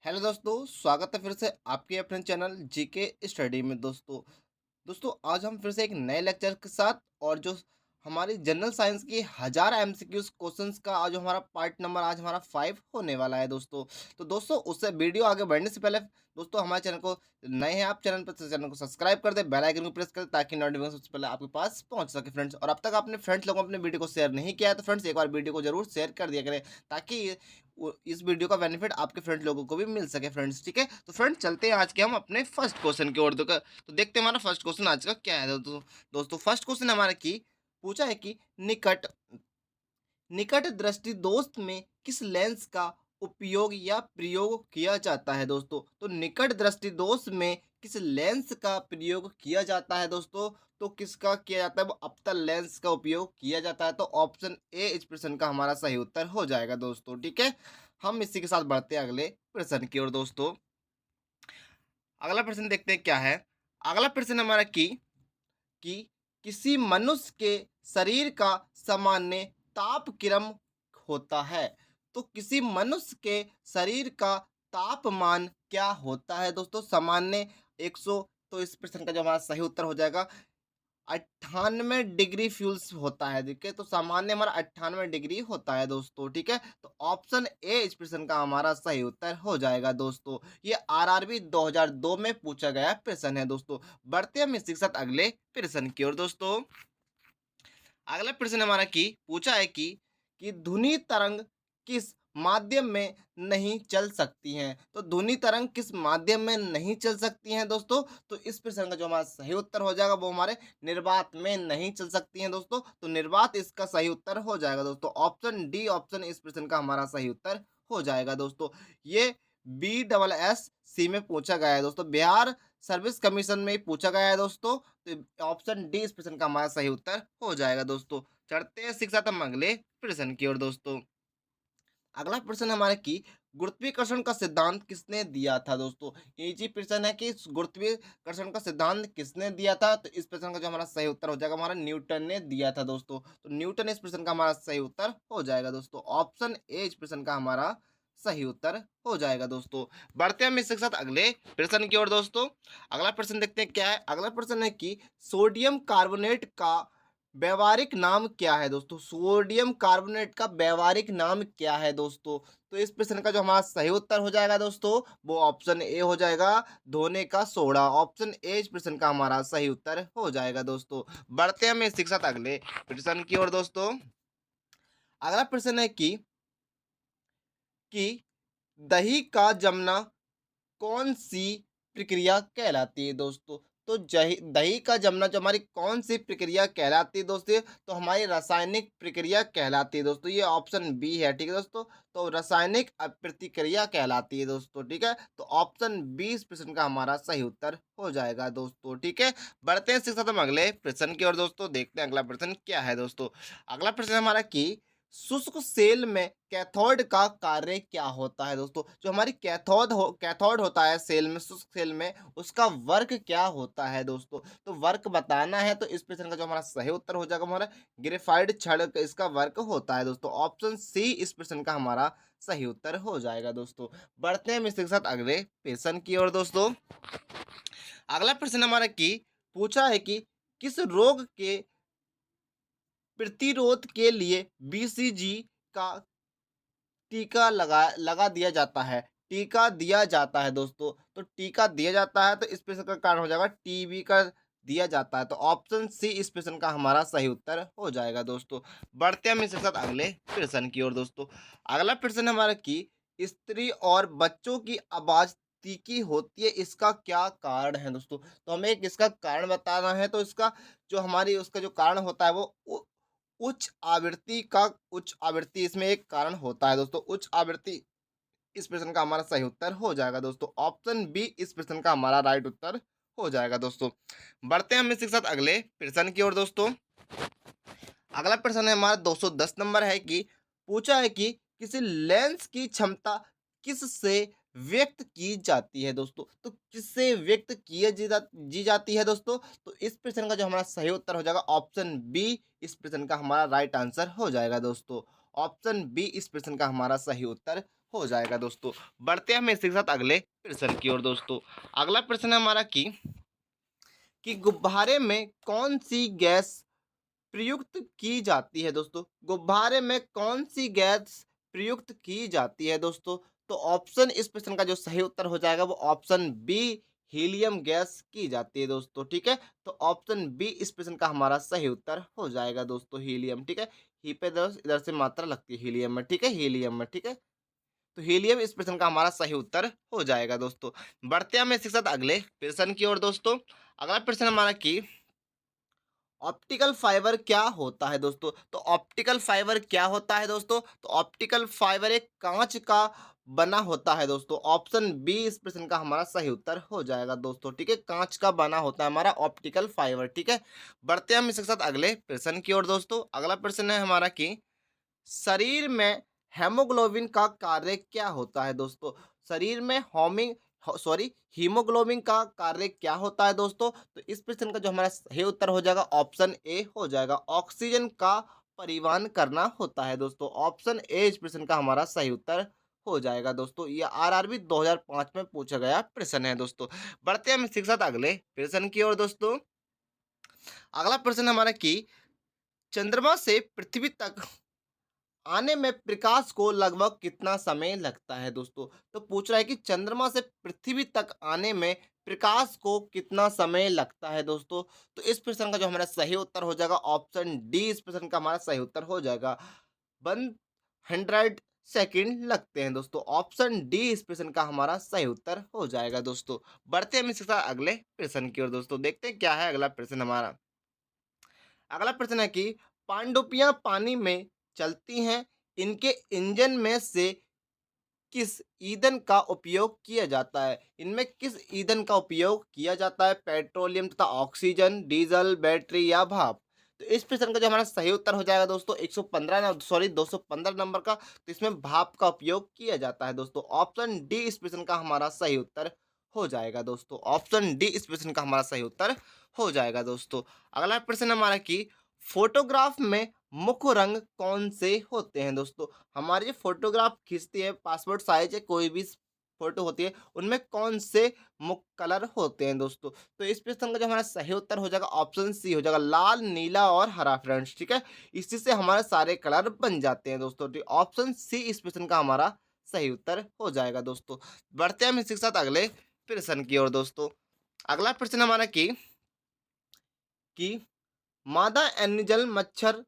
Hello दोस्तों, स्वागत है फिर से आपके अपने चैनल जीके स्टडी में। दोस्तों आज हम फिर से एक नए लेक्चर के साथ और जो हमारी जनरल साइंस की 1000 एमसीक्यूज क्वेश्चंस का आज हमारा पार्ट नंबर आज हमारा 5 होने वाला है दोस्तों। तो दोस्तों उससे वीडियो आगे बढ़ने से पहले दोस्तों हमारे चैनल को नए हैं आप चैनल पर तो चैनल को सब्सक्राइब कर दे, बेल आइकन को प्रेस कर दे ताकि नोटिफिकेशन सबसे पहले आपके पास पहुंच सके फ्रेंड्स। और अब तक आपने फ्रेंड्स लोगों अपने वीडियो को शेयर नहीं किया है तो फ्रेंड्स एक बार वीडियो को जरूर शेयर कर दिया करें ताकि इस वीडियो का बेनिफिट आपके फ्रेंड लोगों को भी मिल सके फ्रेंड्स। ठीक है, तो फ्रेंड्स चलते हैं आज के हम अपने फर्स्ट क्वेश्चन की ओर। तो देखते हैं हमारा फर्स्ट क्वेश्चन आज का क्या है। दोस्तों फर्स्ट क्वेश्चन हमारा की पूछा है कि निकट निकट दृष्टि दोस्त में किस लेंस का उपयोग या प्रयोग किया जाता है दोस्तों। तो निकट दृष्टि दोस्त में किस लेंस का प्रयोग किया जाता है दोस्तों। तो किसका किया जाता है, वो अवतल लेंस का उपयोग किया जाता है। तो ऑप्शन ए इस प्रश्न का हमारा सही उत्तर हो जाएगा दोस्तों। ठीक है, हम इसी के साथ बढ़ते हैं अगले प्रश्न की ओर दोस्तों। अगला प्रश्न देखते हैं क्या है। अगला प्रश्न हमारा कि किसी मनुष्य के शरीर का सामान्य तापक्रम होता है। तो किसी मनुष्य के शरीर का तापमान क्या होता है दोस्तों, सामान्य 100। तो इस प्रश्न का जो हमारा सही उत्तर हो जाएगा 98 डिग्री फ्यूल्स होता है। देखिए, तो सामान्य हमारा 98 डिग्री होता है दोस्तों। ठीक है, तो ऑप्शन ए इस प्रश्न का हमारा सही उत्तर हो जाएगा दोस्तों। ये आरआरबी 2002 में पूछा गया प्रश्न है दोस्तों। बढ़ते हैं हम इसी के साथ अगले प्रश्न की ओर दोस्तों। अगला प्रश्न हमारा की पूछा है कि ध्वनि तरंग किस माध्यम में नहीं चल सकती हैं। तो ध्वनि तरंग किस माध्यम में नहीं चल सकती हैं दोस्तों। तो इस प्रश्न का जो हमारा सही उत्तर हो जाएगा वो हमारे निर्वात में नहीं चल सकती हैं दोस्तों। तो निर्वात इसका सही उत्तर हो जाएगा दोस्तों। ऑप्शन डी ऑप्शन इस प्रश्न का हमारा सही उत्तर हो जाएगा दोस्तों। ये BSSC में पूछा गया है दोस्तों, बिहार सर्विस कमीशन में ही पूछा गया है दोस्तों। तो ऑप्शन डी इस प्रश्न का हमारा सही उत्तर हो जाएगा दोस्तों। चढ़ते हैं शिक्षा हम अगले प्रश्न की ओर दोस्तों। अगला प्रश्न हमारा की गुरुत्वाकर्षण का सिद्धांत किसने दिया था दोस्तों। इजी प्रश्न है कि गुरुत्वाकर्षण का सिद्धांत किसने दिया था। तो इस प्रश्न का जो हमारा सही उत्तर हो जाएगा हमारा न्यूटन ने दिया था दोस्तों। तो न्यूटन इस प्रश्न का हमारा सही उत्तर हो जाएगा दोस्तों। ऑप्शन ए इस प्रश्न का हमारा सही उत्तर हो जाएगा दोस्तों। बढ़ते हैं हम इसके साथ अगले प्रश्न की ओर दोस्तों। अगला प्रश्न देखते हैं क्या है। अगला प्रश्न है कि सोडियम कार्बोनेट का व्यावहारिक नाम क्या है दोस्तों। सोडियम कार्बोनेट का व्यावहारिक नाम क्या है दोस्तों। तो इस प्रश्न का जो हमारा सही उत्तर हो जाएगा दोस्तों वो ऑप्शन ए हो जाएगा, धोने का सोडा। ऑप्शन ए इस प्रश्न का हमारा सही उत्तर हो जाएगा दोस्तों। बढ़ते हैं हम इसी के साथ अगले प्रश्न की ओर दोस्तों। अगला प्रश्न है कि दही का जमना कौन सी प्रक्रिया कहलाती है दोस्तों। तो दही का जमना जो हमारी कौन सी प्रक्रिया कहलाती है दोस्तों। तो हमारी रासायनिक प्रक्रिया कहलाती है दोस्तों। ये ऑप्शन बी है। ठीक है दोस्तों, तो रासायनिक प्रतिक्रिया कहलाती है दोस्तों। ठीक है, तो ऑप्शन बी इस प्रश्न का हमारा सही उत्तर हो जाएगा दोस्तों। ठीक है, बढ़ते हैं इसके साथ हम अगले प्रश्न की ओर दोस्तों। देखते हैं अगला प्रश्न क्या है दोस्तों। अगला प्रश्न हमारा की शुष्क सेल में कैथोड का कार्य क्या होता है दोस्तों। जो हमारी कैथोड होता है सेल में, शुष्क सेल में, उसका वर्क क्या होता है दोस्तों। तो वर्क बताना है तो इस प्रश्न का जो हमारा सही उत्तर हो जाएगा हमारा ग्रेफाइट छड़ इसका वर्क होता है दोस्तों। ऑप्शन सी इस प्रश्न का हमारा सही उत्तर हो जाएगा दोस्तों। बढ़ते हैं हम इसके साथ अगले प्रश्न की ओर दोस्तों। अगला प्रश्न हमारा की पूछा है कि किस रोग के प्रतिरोध के लिए BCG का टीका लगा दिया जाता है। टीका दिया जाता है दोस्तों। तो टीका दिया जाता है तो इस प्रश्न का कारण हो जाएगा टीबी का दिया जाता है। तो ऑप्शन सी इस प्रश्न का हमारा सही उत्तर हो जाएगा दोस्तों। बढ़ते हैं हम इसके साथ अगले प्रश्न की ओर दोस्तों। अगला प्रश्न हमारा की स्त्री और बच्चों की आवाज तीखी होती है, इसका क्या कारण है दोस्तों। तो हमें एक इसका कारण बताना है। तो इसका जो हमारी उसका जो कारण होता है वो उच्च आवृत्ति इसमें एक कारण होता है दोस्तों। उच्च आवृत्ति इस प्रश्न का हमारा सही उत्तर हो जाएगा दोस्तों। ऑप्शन बी इस प्रश्न का हमारा राइट उत्तर हो जाएगा दोस्तों। बढ़ते हैं हम इसी के साथ अगले प्रश्न की ओर दोस्तों। अगला प्रश्न है हमारा 210 नंबर है कि पूछा है कि किसी लेंस की क्षमता किससे व्यक्त की जाती है दोस्तों। तो किससे व्यक्त जी जाती है दोस्तों। तो इस प्रश्न का जो हमारा सही उत्तर हो जाएगा ऑप्शन बी इस प्रश्न का हमारा राइट आंसर हो जाएगा दोस्तों। ऑप्शन बी इस प्रश्न का हमारा सही उत्तर हो जाएगा दोस्तों। बढ़ते हैं हम इसी के साथ अगले प्रश्न की ओर दोस्तों। अगला प्रश्न है हमारा कि गुब्बारे में कौन सी गैस प्रयुक्त की जाती है दोस्तों? गुब्बारे में कौन सी गैस प्रयुक्त की जाती है दोस्तों? तो ऑप्शन इस प्रश्न का जो सही उत्तर हो जाएगा वो ऑप्शन बी हीलियम गैस की जाती है दोस्तों, ठीक है? तो ऑप्शन बी इस प्रश्न का हमारा सही उत्तर हो जाएगा दोस्तों, हीलियम, ठीक है? ही पे इधर से मात्रा लगती है हीलियम में, ठीक है? हीलियम में, ठीक है? तो हीलियम इस प्रश्न का हमारा सही उत्तर हो जाएगा दोस्तों। बढ़ते हैं हम इसी के साथ अगले प्रश्न की ओर दोस्तों। अगला प्रश्न हमारा ऑप्टिकल फाइबर क्या होता है दोस्तों? तो ऑप्टिकल फाइबर क्या होता है दोस्तों? तो ऑप्टिकल फाइबर एक कांच का बना होता है दोस्तों। ऑप्शन बी इस प्रश्न का हमारा सही उत्तर हो जाएगा दोस्तों, ठीक है? कांच का बना होता है हमारा ऑप्टिकल फाइबर, ठीक है? बढ़ते हैं हम इसके साथ अगले प्रश्न की ओर दोस्तों। अगला प्रश्न है हमारा शरीर में हेमोग्लोबिन का कार्य क्या होता है दोस्तों? शरीर में हीमोग्लोबिन का कार्य क्या होता है दोस्तों? तो इस प्रश्न का जो हमारा सही उत्तर हो जाएगा ऑप्शन ए हो जाएगा। ऑक्सीजन का परिवहन करना होता है दोस्तों। ऑप्शन ए इस प्रश्न का हमारा सही उत्तर हो जाएगा दोस्तों। ये आरआरबी 2005 में पूछा गया प्रश्न है दोस्तों। बढ़ते हैं हम इसी के साथ अगले प्रश्न की ओर दोस्तों। अगला प्रश्न हमारा चंद्रमा से पृथ्वी तक आने में प्रकाश को लगभग कितना समय लगता है दोस्तों? तो पूछ रहा है कि चंद्रमा से पृथ्वी तक आने में प्रकाश को कितना समय लगता है दोस्तों? तो इस प्रश्न का जो हमारा सही उत्तर हो जाएगा ऑप्शन डी इस प्रश्न का हमारा सही उत्तर हो जाएगा। 100 सेकंड लगते हैं दोस्तों। ऑप्शन डी इस प्रश्न का हमारा सही उत्तर हो जाएगा दोस्तों। बढ़ते हैं हम इसके साथ अगले प्रश्न की ओर दोस्तों। देखते हैं क्या है अगला प्रश्न हमारा। अगला प्रश्न है पानडुब्बियां पानी में चलती हैं, इनके इंजन में से किस ईंधन का उपयोग किया जाता है? इनमें किस ईंधन का उपयोग किया जाता है? पेट्रोलियम तथा ऑक्सीजन, डीजल, बैटरी या भाप? तो इस प्रश्न का जो हमारा सही उत्तर हो जाएगा दोस्तों 215 नंबर का। तो इसमें भाप का उपयोग किया जाता है दोस्तों। ऑप्शन डी इस प्रश्न का हमारा सही उत्तर हो जाएगा दोस्तों। ऑप्शन डी इस प्रश्न का हमारा सही उत्तर हो जाएगा दोस्तों। अगला प्रश्न हमारा फोटोग्राफ में मुख्य रंग कौन से होते हैं दोस्तों? हमारी जो फोटोग्राफ खींचती है, पासपोर्ट साइज है कोई भी फोटो होती है, उनमें कौन से मुख्य कलर होते हैं दोस्तों? तो इस प्रश्न का जो हमारा सही उत्तर हो जाएगा ऑप्शन सी हो जाएगा, लाल, नीला और हरा फ्रेंड्स, ठीक है? इसी से हमारे सारे कलर बन जाते हैं दोस्तों। ठीक, ऑप्शन सी इस प्रश्न का हमारा सही उत्तर हो जाएगा दोस्तों। बढ़ते हैं हम इसी के साथ अगले प्रश्न की ओर दोस्तों। अगला प्रश्न हमारा कि मादा एनिजल मच्छर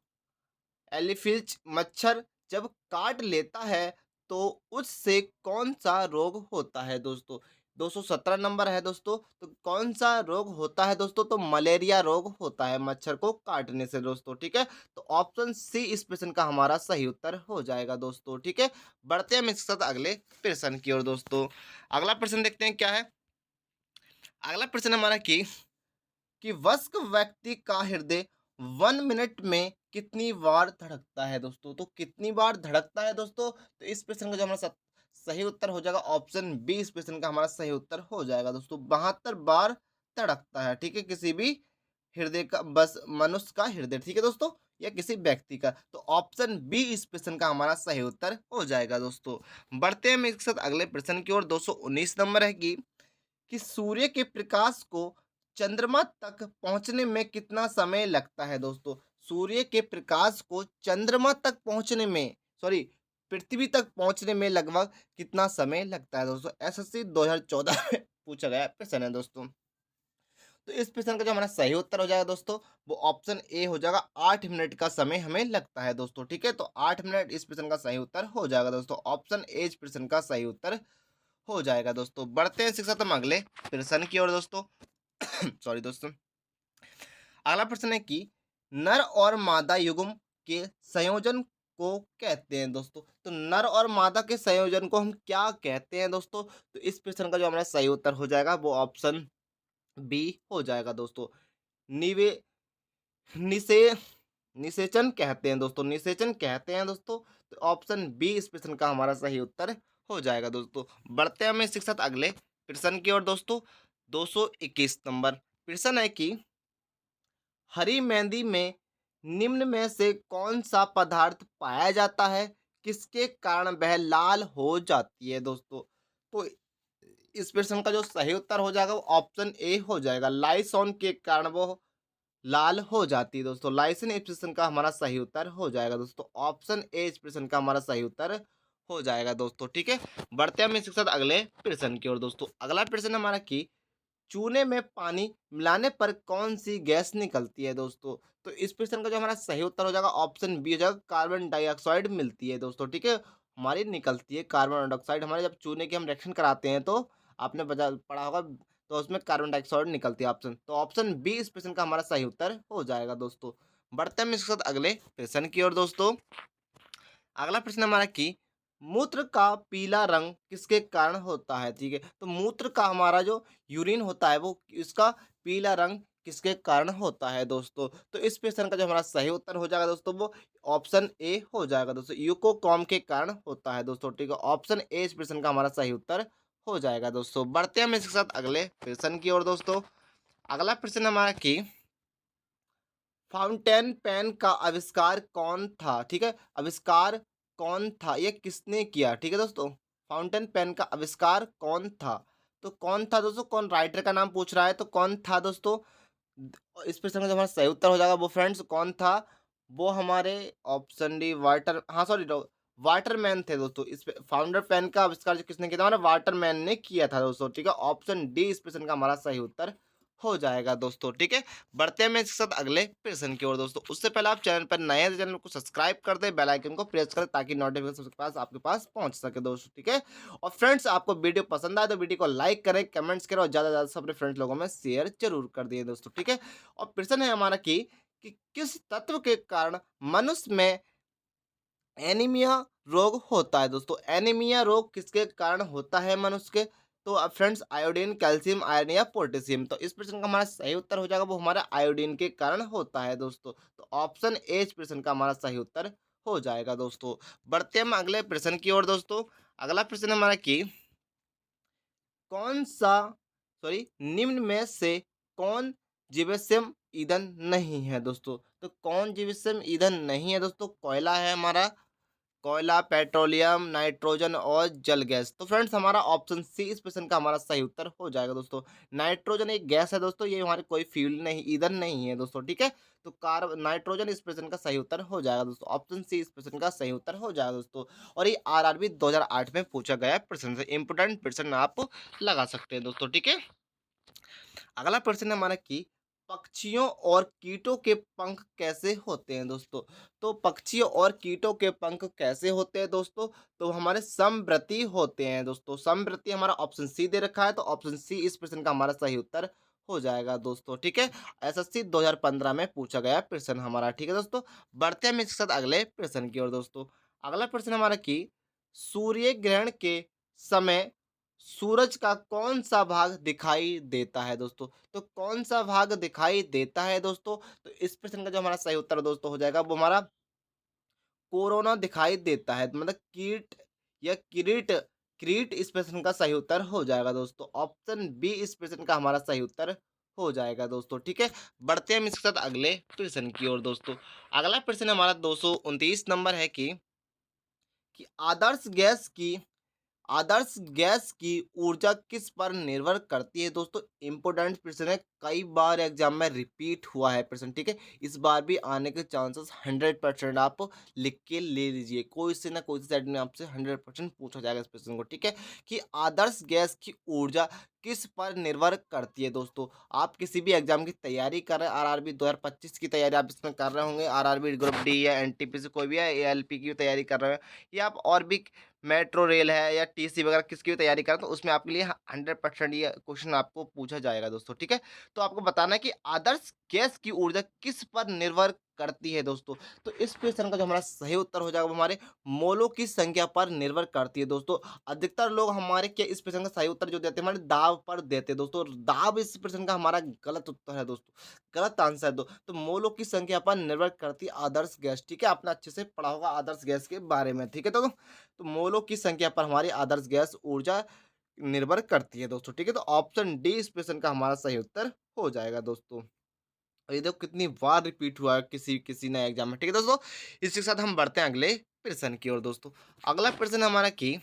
एलिफिज मच्छर जब काट लेता है तो उससे कौन सा रोग होता है दोस्तों? 217 नंबर है दोस्तों। तो कौन सा रोग होता है दोस्तों? तो मलेरिया रोग होता है मच्छर को काटने से दोस्तों, ठीक है? तो ऑप्शन सी इस प्रश्न का हमारा सही उत्तर हो जाएगा दोस्तों, ठीक है? बढ़ते हैं हम इसके साथ अगले प्रश्न की ओर दोस्तों। अगला प्रश्न देखते हैं क्या है। अगला प्रश्न हमारा कि वयस्क व्यक्ति का हृदय 1 मिनट में कितनी बार धड़कता है दोस्तों? तो कितनी बार धड़कता है दोस्तों? तो इस प्रश्न का जो हमारा सही उत्तर हो जाएगा ऑप्शन बी इस प्रश्न का हमारा सही उत्तर हो जाएगा दोस्तों। 72 बार धड़कता है, ठीक है? किसी भी हृदय का, बस मनुष्य का हृदय, ठीक है दोस्तों? या किसी व्यक्ति का। तो ऑप्शन बी इस प्रश्न का हमारा सही उत्तर हो जाएगा दोस्तों। बढ़ते हैं हम इसके साथ अगले प्रश्न की ओर। 219 नंबर है कि सूर्य के प्रकाश को चंद्रमा तक पहुंचने में कितना समय लगता है दोस्तों? सूर्य के प्रकाश को चंद्रमा तक पहुंचने में, सॉरी, पृथ्वी तक पहुंचने में लगभग कितना समय लगता है दोस्तों? एसएससी 2014 में पूछा गया प्रश्न है दोस्तों। तो इस प्रश्न का जो हमारा सही उत्तर हो जाएगा दोस्तों वो ऑप्शन ए हो जाएगा। 8 मिनट का समय हमें लगता है दोस्तों, ठीक है? तो 8 मिनट इस प्रश्न का सही उत्तर हो जाएगा दोस्तों। ऑप्शन ए इस प्रश्न का सही उत्तर हो जाएगा दोस्तों। बढ़ते हैं इसी के साथ हम अगले प्रश्न की ओर दोस्तों। सॉरी दोस्तों। अगला प्रश्न है नर और मादा युग्म के संयोजन को कहते हैं दोस्तों। तो नर और मादा के संयोजन को हम क्या कहते हैं दोस्तों? तो इस प्रश्न का जो हमारा सही उत्तर हो जाएगा वो ऑप्शन बी हो जाएगा दोस्तों। निवे निषे निषेचन कहते हैं दोस्तों, निषेचन कहते हैं दोस्तों। तो ऑप्शन बी इस प्रश्न का हमारा सही उत्तर हो जाएगा दोस्तों। बढ़ते हैं हम इसके साथ अगले प्रश्न की ओर दोस्तों। 221 नंबर प्रश्न है हरी मेहंदी में निम्न में से कौन सा पदार्थ पाया जाता है? किसके कारण वह लाल हो जाती है दोस्तों? तो इस प्रश्न का जो सही उत्तर हो जाएगा वो ऑप्शन ए हो जाएगा। लाइसोन के कारण वो लाल हो जाती है दोस्तों। लाइसिन इस प्रश्न का हमारा सही उत्तर हो जाएगा दोस्तों। ऑप्शन ए इस प्रश्न का हमारा सही उत्तर हो जाएगा दोस्तों, ठीक है। बढ़ते हैं हम इसके साथ अगले प्रश्न की ओर दोस्तों। अगला प्रश्न हमारा कि चूने में पानी मिलाने पर कौन-सी गैस निकलती है दोस्तों? तो इस प्रश्न का जो हमारा सही उत्तर हो जाएगा ऑप्शन बी हो जाएगा, कार्बन डाइऑक्साइड मिलती है दोस्तों, ठीक है? हमारी निकलती है कार्बन डाइऑक्साइड। हमारे जब चूने की हम रिएक्शन कराते हैं तो आपने बजा पढ़ा होगा, तो उसमें कार्बन डाइऑक्साइड निकलती है ऑप्शन। तो ऑप्शन बी इस प्रश्न का हमारा सही उत्तर हो जाएगा दोस्तों। बढ़ते हैं हम इसके साथ अगले प्रश्न की ओर दोस्तों। अगला प्रश्न हमारा कि मूत्र का पीला रंग किसके कारण होता है? ठीक है, तो मूत्र का हमारा जो यूरिन होता है वो इसका पीला रंग किसके कारण होता है दोस्तों? तो इस प्रश्न का जो हमारा सही उत्तर हो जाएगा दोस्तों वो ऑप्शन ए हो जाएगा दोस्तों, यूकोकॉम के कारण होता है दोस्तों, ठीक है। ऑप्शन ए इस प्रश्न का हमारा सही उत्तर हो जाएगा दोस्तों। बढ़ते हैं हम इसके साथ अगले प्रश्न की ओर दोस्तों। अगला प्रश्न हमारा कि फाउंटेन पेन का आविष्कार कौन था? ठीक है, आविष्कार कौन था? ये किसने किया? ठीक है दोस्तों, फाउंटेन पेन का आविष्कार कौन था? तो कौन था दोस्तों? कौन राइटर का नाम पूछ रहा है, तो कौन था दोस्तों? इस प्रश्न का जो हमारा सही उत्तर हो जाएगा वो फ्रेंड्स कौन था? वो हमारे ऑप्शन डी वाटर, हाँ सॉरी, वाटरमैन थे दोस्तों। इस फाउंडर पेन का आविष्कार जो किसने किया था? हमारा वाटरमैन ने किया था दोस्तों, ठीक है। ऑप्शन डी इस प्रश्न का हमारा सही उत्तर हो जाएगा दोस्तों, ठीक है। बढ़ते हैं मैं इसके साथ अगले प्रश्न की ओर दोस्तों। उससे पहले आप चैनल पर नए हैं तो चैनल को सब्सक्राइब कर दें, बेल आइकन को प्रेस करें ताकि नोटिफिकेशन सबके पास आपके पास पहुंच सके दोस्तों, ठीक है। और फ्रेंड्स आपको वीडियो पसंद आए तो वीडियो को लाइक करें, कमेंट्स करें और ज़्यादा से ज़्यादा अपने फ्रेंड्स लोगों में शेयर जरूर कर दिए दोस्तों, ठीक है। और प्रश्न है हमारा कि किस तत्व के कारण मनुष्य में एनीमिया रोग होता है दोस्तों? एनीमिया रोग किसके कारण होता है मनुष्य के? तो अब फ्रेंड्स आयोडीन, कैल्शियम, आयरन या पोटेशियम। तो इस प्रश्न का हमारा सही उत्तर हो जाएगा वो हमारा आयोडीन के कारण होता है दोस्तों। तो ऑप्शन ए इस प्रश्न का हमारा सही उत्तर हो जाएगा दोस्तों। बढ़ते हैं हम अगले प्रश्न की ओर दोस्तों। अगला प्रश्न हमारा कि कौन सा सॉरी निम्न में से कौन जीवाश्म ईंधन नहीं है दोस्तों? तो कौन जीवाश्म ईंधन नहीं है दोस्तों? कोयला है हमारा, कोयला, पेट्रोलियम, नाइट्रोजन और जल गैस। तो फ्रेंड्स हमारा ऑप्शन सी इस प्रश्न का हमारा सही उत्तर हो जाएगा दोस्तों। नाइट्रोजन एक गैस है दोस्तों, ये हमारे कोई फ्यूल नहीं, ईंधन नहीं है दोस्तों, ठीक है। तो कार्ब नाइट्रोजन इस प्रश्न का सही उत्तर हो जाएगा दोस्तों। ऑप्शन सी इस प्रश्न का सही उत्तर हो जाएगा दोस्तों। और ये आरआरबी 2008 में पूछा गया प्रश्न से इंपोर्टेंट प्रश्न आप लगा सकते हैं दोस्तों, ठीक है। अगला प्रश्न है हमारा कि पक्षियों और कीटों के पंख कैसे होते हैं दोस्तों? तो पक्षियों और कीटों के पंख कैसे होते हैं दोस्तों? तो हमारे समवर्ती होते हैं दोस्तों। समवर्ती हमारा ऑप्शन सी दे रखा है, तो ऑप्शन सी इस प्रश्न का हमारा सही उत्तर हो जाएगा दोस्तों, ठीक है। एसएससी 2015 में पूछा गया प्रश्न हमारा, ठीक है दोस्तों। बढ़ते हैं हम इसके साथ अगले प्रश्न की ओर दोस्तों। अगला प्रश्न हमारा कि सूर्य ग्रहण के समय सूरज का कौन-सा भाग दिखाई देता है दोस्तों? तो कौन-सा भाग दिखाई देता है दोस्तों? तो इस प्रश्न का जो हमारा सही उत्तर दोस्तों हो जाएगा वो हमारा कोरोना दिखाई देता है, मतलब कीट या किरीट, किरीट इस प्रश्न का सही उत्तर हो जाएगा दोस्तों। ऑप्शन बी इस प्रश्न का हमारा सही उत्तर हो जाएगा दोस्तों, ठीक है। बढ़ते हैं हम इसके साथ अगले प्रश्न की ओर दोस्तों। अगला प्रश्न हमारा 229 नंबर है कि आदर्श गैस की ऊर्जा किस पर निर्भर करती है दोस्तों? इंपोर्टेंट प्रश्न है, कई बार एग्जाम में रिपीट हुआ है प्रश्न, ठीक है। इस बार भी आने के चांसेस 100% आप लिख के ले लीजिए, कोई से ना कोई से साइड में आपसे 100% पूछा जाएगा इस प्रश्न को, ठीक है। कि आदर्श गैस की ऊर्जा किस पर निर्भर करती है दोस्तों? आप किसी भी एग्जाम की तैयारी कर रहे हैं, आरआरबी 2025 की तैयारी आप इसमें कर रहे होंगे, आरआरबी ग्रुप डी या एनटीपीसी कोई भी है, एएलपी की तैयारी कर रहे हैं, या आप और भी मेट्रो रेल है या टीसी वगैरह किसकी भी तैयारी करें तो उसमें आपके लिए 100% ये क्वेश्चन आपको पूछा जाएगा दोस्तों, ठीक है। तो आपको बताना है कि आदर्श गैस की ऊर्जा किस पर निर्भर करती है दोस्तों? तो इस प्रश्न का जो हमारा सही उत्तर हो जाएगा वो हमारे मोलों की संख्या पर निर्भर करती है दोस्तों। अधिकतर लोग हमारे क्या इस प्रश्न का सही उत्तर जो देते हैं हमारे दाब पर देते हैं दोस्तों। दाब इस प्रश्न का हमारा गलत उत्तर है दोस्तों, गलत आंसर है तो मोलों की संख्या पर निर्भर करती है आदर्श गैस, ठीक है। आपने अच्छे से पढ़ा होगा आदर्श गैस के बारे में, ठीक है। तो मोलों की संख्या पर हमारी आदर्श गैस ऊर्जा निर्भर करती है दोस्तों, ठीक है। तो ऑप्शन डी इस प्रश्न का हमारा सही उत्तर हो जाएगा दोस्तों। और ये देखो कितनी बार रिपीट हुआ है किसी किसी नए एग्जाम में, ठीक है दोस्तों। इसी के साथ हम बढ़ते हैं अगले प्रश्न की ओर दोस्तों। अगला प्रश्न हमारा कि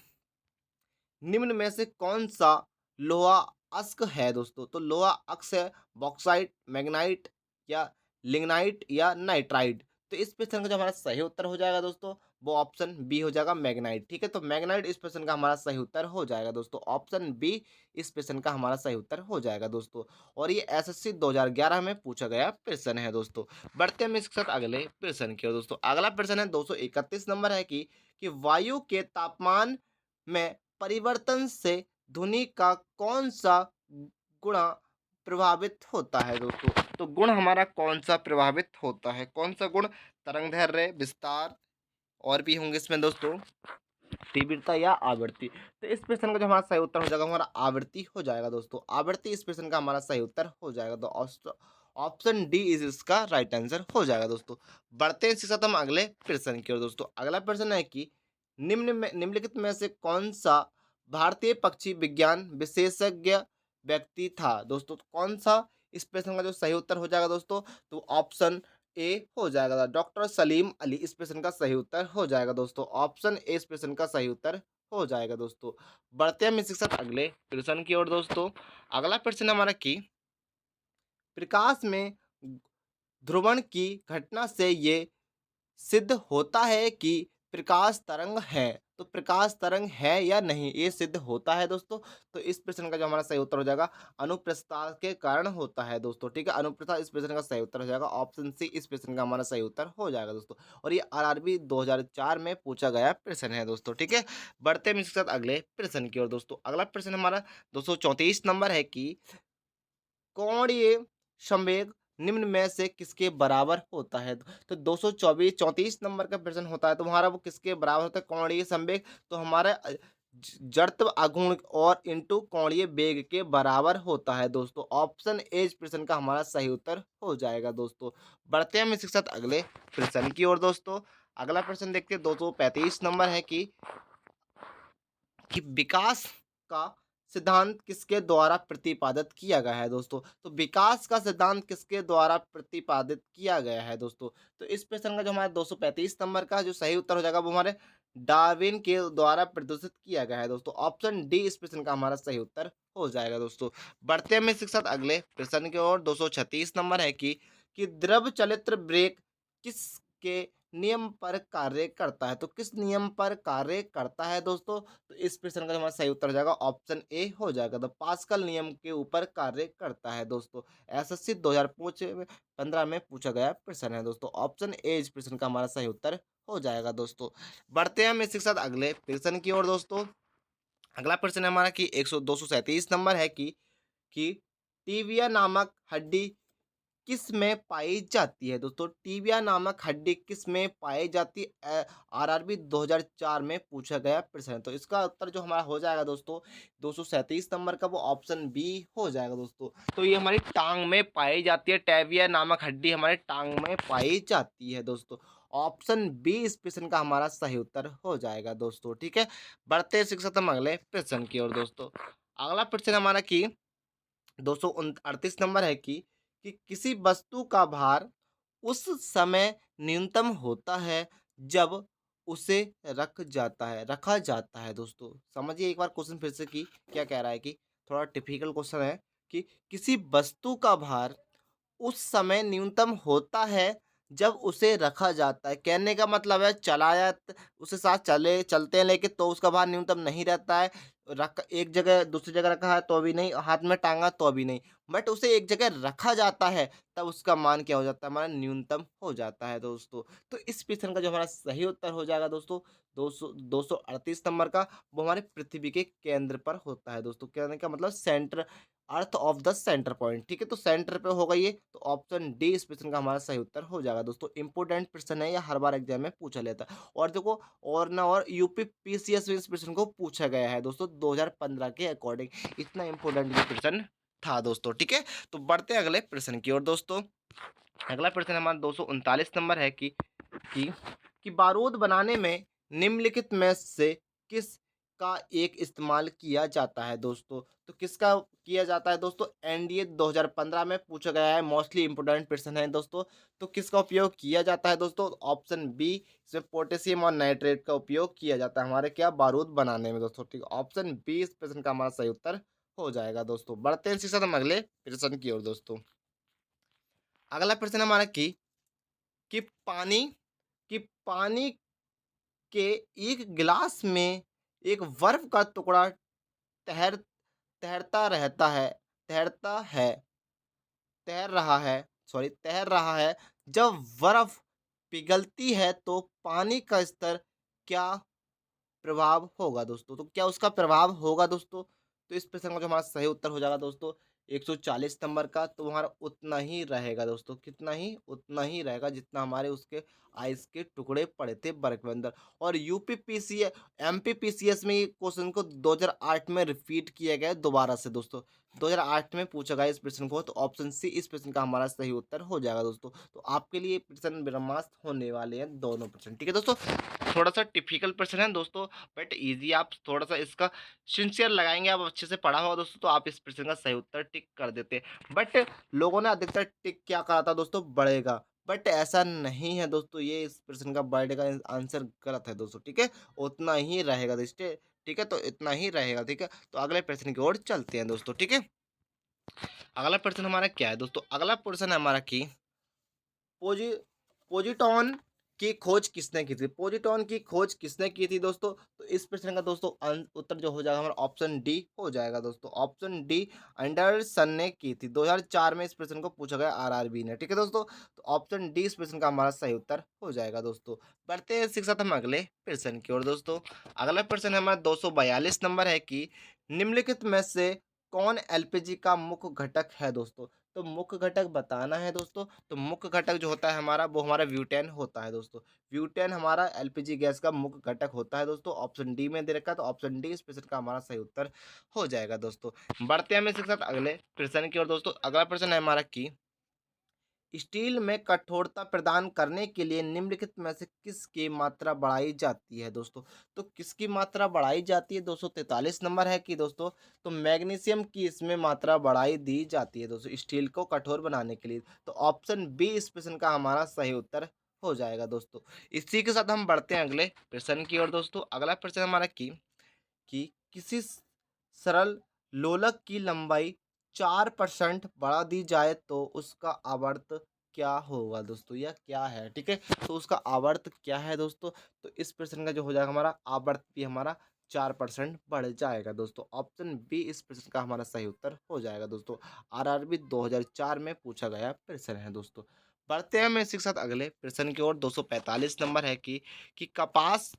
निम्न में से कौन सा लोहा अयस्क है दोस्तों? तो लोहा अक्ष है बॉक्साइट, मैग्नाइट या लिग्नाइट या नाइट्राइट। तो इस प्रश्न का जो हमारा सही उत्तर हो जाएगा दोस्तों, वो ऑप्शन बी हो जाएगा मैग्नाइट। ठीक है, तो मैग्नाइट इस प्रश्न का हमारा सही उत्तर हो जाएगा दोस्तों। ऑप्शन बी इस प्रश्न का हमारा सही उत्तर हो जाएगा दोस्तों। और ये एसएससी 2011 में पूछा गया प्रश्न है दोस्तों। बढ़ते हैं हम इसके साथ अगले प्रश्न की ओर दोस्तों। अगला प्रश्न है 231 नंबर है कि वायु के तापमान में परिवर्तन से ध्वनि का कौन सा गुण प्रभावित होता है दोस्तों? तो गुण हमारा कौन सा प्रभावित होता है? कौन सा गुण? तरंगदैर्घ्य, विस्तार और भी होंगे इसमें दोस्तों, तीव्रता या आवृत्ति। तो इस प्रश्न का जो हमारा सही उत्तर हो जाएगा हमारा आवृत्ति हो जाएगा दोस्तों। आवृत्ति इस प्रश्न का हमारा सही उत्तर हो जाएगा। तो ऑप्शन डी इज इसका राइट आंसर हो जाएगा दोस्तों। बढ़ते हैं इसके साथ हम अगले प्रश्न की ओर दोस्तों। अगला प्रश्न है कि निम्नलिखित में से कौन सा भारतीय पक्षी विज्ञान विशेषज्ञ व्यक्ति था दोस्तों? तो कौन सा इस प्रश्न का जो सही उत्तर हो जाएगा दोस्तों? तो ऑप्शन ए हो जाएगा, डॉक्टर सलीम अली इस प्रश्न का सही उत्तर हो जाएगा दोस्तों। ऑप्शन ए इस प्रश्न का सही उत्तर हो जाएगा दोस्तों। बढ़ते हैं हम इसी के साथ अगले प्रश्न की ओर दोस्तों। अगला प्रश्न हमारा कि प्रकाश में ध्रुवण की घटना से ये सिद्ध होता है कि प्रकाश तरंग है। तो प्रकाश तरंग है या नहीं, ये सिद्ध होता है दोस्तों। तो इस प्रश्न का जो हमारा सही उत्तर हो जाएगा अनुप्रस्थ के कारण होता है दोस्तों। ठीक है, अनुप्रस्थ इस प्रश्न का सही उत्तर हो जाएगा। ऑप्शन सी इस प्रश्न का हमारा सही उत्तर हो जाएगा दोस्तों। और ये आरआरबी 2004 में पूछा गया प्रश्न है दोस्तों। ठीक है, बढ़ते हैं इसके साथ अगले प्रश्न की ओर दोस्तों। अगला प्रश्न हमारा 234 नंबर है कि कोणीय संवेग निम्न में से किसके बराबर होता है? तो 234 नंबर का प्रश्न होता है, तो हमारा वो किसके बराबर होता है? कोणीय संवेग। तो हमारा जड़त्व आघूर्ण और इंटू कोणीय वेग के बराबर होता है दोस्तों। ऑप्शन ए इस प्रश्न का हमारा सही उत्तर हो जाएगा दोस्तों। बढ़ते हैं हम इसके साथ अगले प्रश्न की ओर दोस्तों। अगला प्रश्न देखते हैं 235 नंबर है कि विकास का सिद्धांत किसके द्वारा प्रतिपादित किया गया है दोस्तों? तो विकास का सिद्धांत किसके द्वारा प्रतिपादित किया गया है दोस्तों? तो इस प्रश्न का जो हमारा 235 नंबर का जो सही उत्तर हो जाएगा वो हमारे डार्विन के द्वारा प्रदर्शित किया गया है दोस्तों। ऑप्शन डी इस प्रश्न का हमारा सही उत्तर हो जाएगा दोस्तों। बढ़ते हैं हम इसके साथ अगले प्रश्न की ओर। 236 नंबर है कि द्रव चलित ब्रेक किसके नियम पर कार्य करता है? तो किस नियम पर कार्य करता है दोस्तों? तो इस प्रश्न का हमारा सही उत्तर हो जाएगा ऑप्शन ए हो जाएगा, द पास्कल नियम के ऊपर कार्य करता है दोस्तों। एसएससी 2015 में पूछा गया प्रश्न है दोस्तों। ऑप्शन ए इस प्रश्न का हमारा सही उत्तर हो जाएगा दोस्तों। बढ़ते हैं हम इसी के साथ अगले प्रश्न की ओर दोस्तों। अगला प्रश्न है हमारा कि 237 नंबर है कि टीबिया नामक हड्डी किस में पाई जाती है दोस्तों? टीबिया नामक हड्डी किस में पाई जाती है? आरआरबी 2004 में पूछा गया प्रश्न है। तो इसका उत्तर जो हमारा हो जाएगा दोस्तों 237 नंबर का वो ऑप्शन बी हो जाएगा दोस्तों। तो ये हमारी टांग में पाई जाती है, टेबिया नामक हड्डी हमारे टांग में पाई जाती है दोस्तों। ऑप्शन बी इस प्रश्न का हमारा सही उत्तर हो जाएगा दोस्तों। ठीक है, बढ़ते हैं शिक्षक हम अगले प्रश्न की ओर दोस्तों। अगला प्रश्न हमारा कि 238 नंबर है कि किसी वस्तु का भार उस समय न्यूनतम होता है जब उसे रखा जाता है दोस्तों। समझिए एक बार क्वेश्चन फिर से कि क्या कह रहा है कि थोड़ा टिपिकल क्वेश्चन है कि किसी वस्तु का भार उस समय न्यूनतम होता है जब उसे रखा जाता है। कहने का मतलब है चलाया उसके साथ चलते हैं लेकिन तो उसका भार न्यूनतम नहीं रहता है। रख एक जगह दूसरी जगह रखा है तो भी नहीं, हाथ में टांगा तो भी नहीं, बट उसे एक जगह रखा जाता है तब उसका मान क्या हो जाता है? हमारा न्यूनतम हो जाता है दोस्तों। तो इस प्रश्न का जो हमारा सही उत्तर हो जाएगा दोस्तों 238 नंबर का, वो हमारे पृथ्वी के केंद्र पर होता है दोस्तों। कहने का मतलब centre, earth of the centre point. ठीक है, तो सेंटर पे होगा ये, तो ऑप्शन डी इस प्रश्न का हमारा सही उत्तर हो जाएगा दोस्तों। इंपोर्टेंट प्रश्न है, या हर बार एग्जाम में पूछा लेता है। और देखो और ना और यूपी पीसीएस में इस प्रश्न को पूछा गया है दोस्तों 2015 के अकॉर्डिंग। इतना इंपोर्टेंट ये प्रश्न था दोस्तों। ठीक है, तो बढ़ते हैं अगले प्रश्न की ओर दोस्तों। अगला प्रश्न हमारा 239 नंबर है कि कि बारूद बनाने में निम्नलिखित में से किस का एक इस्तेमाल किया जाता है दोस्तों? तो किसका किया जाता है दोस्तों? एनडीए 2015 में पूछा गया है, मोस्टली इम्पोर्टेंट प्रश्न है दोस्तों। तो किसका उपयोग किया जाता है दोस्तों? ऑप्शन बी, इसमें पोटेशियम और नाइट्रेट का उपयोग किया जाता है हमारे क्या बारूद बनाने में दोस्तों, ठीक है। ऑप्शन बी इस प्रश्न का हमारा सही उत्तर हो जाएगा दोस्तों। बढ़ते हैं इसी के साथ हम अगले प्रश्न की ओर दोस्तों। अगला प्रश्न हमारा कि पानी कि पानी के एक गिलास में एक बर्फ का टुकड़ा तैर तैरता रहता है तैरता है तैर रहा है। जब बर्फ पिघलती है तो पानी का स्तर क्या प्रभाव होगा दोस्तों? तो क्या उसका प्रभाव होगा दोस्तों? तो इस प्रश्न का जो हमारा सही उत्तर हो जाएगा दोस्तों 140 नंबर का, तो हमारा उतना ही रहेगा दोस्तों। कितना ही? उतना ही रहेगा जितना हमारे उसके आइस के टुकड़े पड़े थे बर्फ के अंदर। और यूपीपीसी एमपीपीसीएस में ये क्वेश्चन को 2008 में रिपीट किया गया है दोबारा से दोस्तों। 2008 में पूछा गया इस प्रश्न को, तो ऑप्शन सी इस प्रश्न का हमारा सही उत्तर हो जाएगा दोस्तों। तो आपके लिए प्रश्न ब्रह्मास्त्र होने वाले हैं दोनों प्रश्न, ठीक है दोस्तों। थोड़ा सा टिपिकल प्रश्न है दोस्तों, बट ईजी। आप थोड़ा सा इसका सिंसियर लगाएंगे, आप अच्छे से पढ़ा होगा दोस्तों, तो आप इस प्रश्न का सही उत्तर टिक कर देते। बट लोगों ने अधिकतर टिक क्या करा था दोस्तों? बढ़ेगा, बट ऐसा नहीं है दोस्तों। ये इस प्रश्न का बढ़ेगा आंसर गलत है दोस्तों, ठीक है। उतना ही रहेगा दोस्तों, ठीक है। तो इतना ही रहेगा, ठीक है। तो अगले प्रश्न की ओर चलते हैं दोस्तों, ठीक है। अगला प्रश्न हमारा क्या है दोस्तों? अगला प्रश्न है हमारा कि पोजी पोजीटॉन की खोज किसने की थी? पोजीटॉन की खोज किसने की थी दोस्तों? तो इस प्रश्न का दोस्तों उत्तर जो हो जाएगा हमारा ऑप्शन डी हो जाएगा दोस्तों। ऑप्शन डी एंडरसन ने की थी। 2004 में इस प्रश्न को पूछा गया आरआरबी ने, ठीक है दोस्तों। तो ऑप्शन डी इस प्रश्न का हमारा सही उत्तर हो जाएगा दोस्तों। बढ़ते हैं इसी के साथ हम अगले प्रश्न की ओर दोस्तों। अगला प्रश्न हमारा 242 नंबर है कि निम्नलिखित में से कौन एलपीजी का मुख्य घटक है दोस्तों? तो मुख्य घटक बताना है दोस्तों। तो मुख्य घटक जो होता है हमारा, वो हमारा ब्यूटेन होता है दोस्तों। ब्यूटेन हमारा एलपीजी गैस का मुख्य घटक होता है दोस्तों। ऑप्शन डी में दे रखा है, तो ऑप्शन डी इस प्रश्न का हमारा सही उत्तर हो जाएगा दोस्तों। बढ़ते हैं हम इसके साथ अगले प्रश्न की ओर दोस्तों। अगला प्रश्न है हमारा कि स्टील में कठोरता प्रदान करने के लिए निम्नलिखित में से किसकी मात्रा बढ़ाई जाती है दोस्तों? तो किसकी मात्रा बढ़ाई जाती है? 243 नंबर है कि दोस्तों, तो मैग्नीशियम की इसमें मात्रा बढ़ाई दी जाती है दोस्तों, स्टील को कठोर बनाने के लिए। तो ऑप्शन बी इस प्रश्न का हमारा सही उत्तर हो जाएगा दोस्तों। इसी के साथ हम बढ़ते हैं अगले प्रश्न की ओर दोस्तों। अगला प्रश्न हमारा कि किसी सरल लोलक की लंबाई 4% बढ़ा दी जाए तो उसका आवर्त क्या होगा दोस्तों? यह क्या है, ठीक है। तो उसका आवर्त क्या है दोस्तों? तो इस प्रश्न का जो हो जाएगा हमारा आवर्त भी हमारा 4% बढ़ जाएगा दोस्तों। ऑप्शन बी इस प्रश्न का हमारा सही उत्तर हो जाएगा दोस्तों। आरआरबी 2004 में पूछा गया प्रश्न है दोस्तों। बढ़ते हैं हम इसी के साथ अगले प्रश्न की ओर। 245 नंबर है कि कपास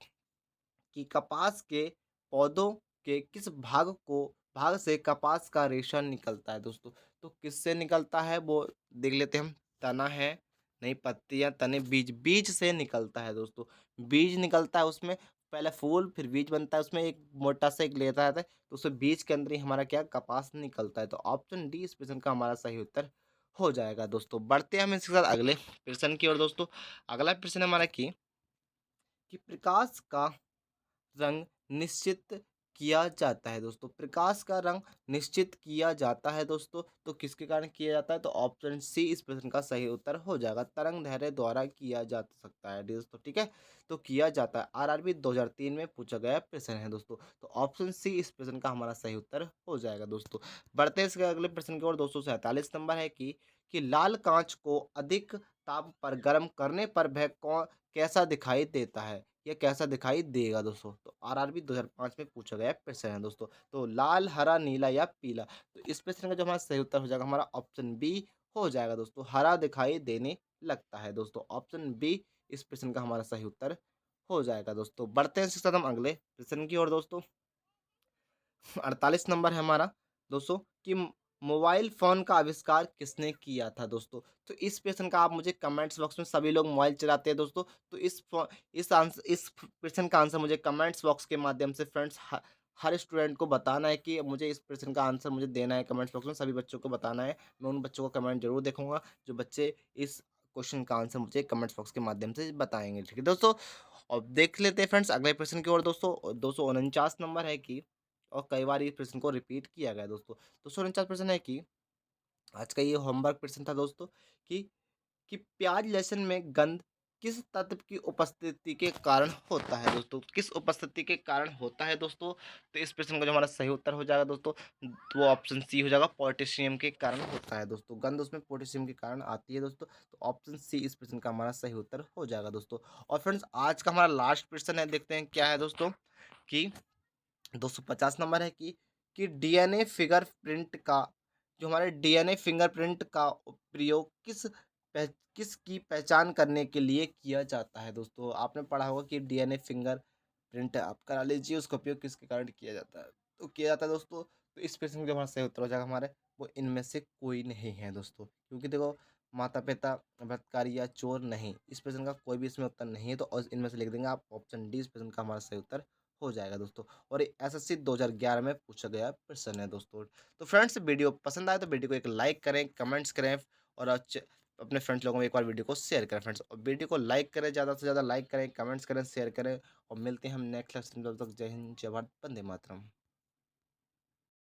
के पौधों के किस भाग से कपास का रेशा निकलता है दोस्तों? तो किससे निकलता है वो देख लेते हैं हम। तना है, नहीं पत्तियां, तने, बीज से निकलता है दोस्तों। बीज निकलता है उसमें, पहले फूल फिर बीज बनता है उसमें, एक मोटा सा एक लेता है, तो उसमें बीज के अंदर ही हमारा क्या कपास निकलता है। तो ऑप्शन डी इस प्रश्न का हमारा सही उत्तर हो जाएगा दोस्तों। बढ़ते हैं हम इसके साथ अगले प्रश्न की ओर दोस्तों। अगला प्रश्न हमारा कि प्रकाश का रंग निश्चित किया जाता है दोस्तों। प्रकाश का रंग निश्चित किया जाता है दोस्तों, तो किसके कारण किया जाता है? तो ऑप्शन सी इस प्रश्न का सही उत्तर हो जाएगा। तरंग दैर्ध्य द्वारा किया जा सकता है दोस्तों, ठीक है। तो किया जाता है, आरआरबी 2003 में पूछा गया प्रश्न है दोस्तों। तो ऑप्शन सी इस प्रश्न का हमारा सही उत्तर हो जाएगा दोस्तों। बढ़ते हैं इसके अगले प्रश्न की ओर। 247 नंबर है कि लाल कांच को अधिक ताप पर गर्म करने पर वह कैसा दिखाई देता है? ये कैसा दिखाई देगा दोस्तों? तो आरआरबी 2005 में पूछा गया प्रश्न है दोस्तों। तो लाल, हरा, नीला या पीला? तो इस प्रश्न का जो हमारा सही उत्तर हो जाएगा हमारा ऑप्शन बी हो जाएगा दोस्तों। हरा दिखाई देने लगता है दोस्तों। ऑप्शन बी इस प्रश्न का हमारा सही उत्तर हो जाएगा दोस्तों। बढ़ते हैं इसके साथ हम अगले प्रश्न की ओर दोस्तों। 48 नंबर है हमारा दोस्तों कि मोबाइल फ़ोन का आविष्कार किसने किया था दोस्तों? तो इस प्रश्न का आप मुझे कमेंट्स बॉक्स में, सभी लोग मोबाइल चलाते हैं दोस्तों, तो इस प्रश्न का आंसर मुझे कमेंट्स बॉक्स के माध्यम से फ्रेंड्स हर स्टूडेंट को बताना है कि मुझे इस प्रश्न का आंसर मुझे देना है कमेंट्स बॉक्स में, सभी बच्चों को बताना है। मैं उन बच्चों को कमेंट जरूर देखूंगा जो बच्चे इस क्वेश्चन का आंसर मुझे कमेंट्स बॉक्स के माध्यम से बताएँगे, ठीक है दोस्तों? और देख लेते हैं फ्रेंड्स अगले प्रश्न की ओर दोस्तों। 249 नंबर है कि और कई बार ये प्रश्न को रिपीट किया गया है दोस्तों। 249 प्रश्न है कि आज का ये होमवर्क प्रश्न था दोस्तों कि प्याज लहसुन में गंध किस तत्व की उपस्थिति के कारण होता है दोस्तों? किस उपस्थिति के कारण होता है दोस्तों? तो इस प्रश्न का जो हमारा सही उत्तर हो जाएगा दोस्तों, वो ऑप्शन सी हो जाएगा, पोटेशियम के कारण होता है दोस्तों। गंध उसमें पोटेशियम के कारण आती है दोस्तों, तो ऑप्शन सी इस प्रश्न का हमारा सही उत्तर हो जाएगा दोस्तों। और फ्रेंड्स आज का हमारा लास्ट प्रश्न है, देखते हैं क्या है दोस्तों कि 250 नंबर है कि डीएनए फिंगरप्रिंट का जो हमारे डीएनए फिंगरप्रिंट का प्रयोग किसकी पहचान करने के लिए किया जाता है दोस्तों? आपने पढ़ा होगा कि डीएनए फिंगरप्रिंट आप करा लीजिए, उसका उपयोग किसके कारण किया जाता है? तो किया जाता है दोस्तों, तो इस प्रश्न का जो हमारा सही उत्तर हो जाएगा हमारे, वो इनमें से कोई नहीं है दोस्तों। क्योंकि देखो माता-पिता, बलात्कारी या चोर नहीं, इस प्रश्न का कोई भी इसमें उत्तर नहीं है, तो इनमें से लिख देंगे आप ऑप्शन डी, इस प्रश्न का हमारा सही उत्तर हो जाएगा दोस्तों। और ये एसएससी 2011 में पूछा गया प्रश्न है दोस्तों। तो फ्रेंड्स वीडियो पसंद आए तो वीडियो को एक लाइक करें, कमेंट्स करें और अपने फ्रेंड्स लोगों में एक बार वीडियो को शेयर करें फ्रेंड्स। और वीडियो को लाइक करें, ज़्यादा से ज़्यादा लाइक करें, कमेंट्स करें, शेयर करें और मिलते हैं हम नेक्स्ट लेक्चर में। तब तक जय हिंद, जय भारत, वंदे मातरम।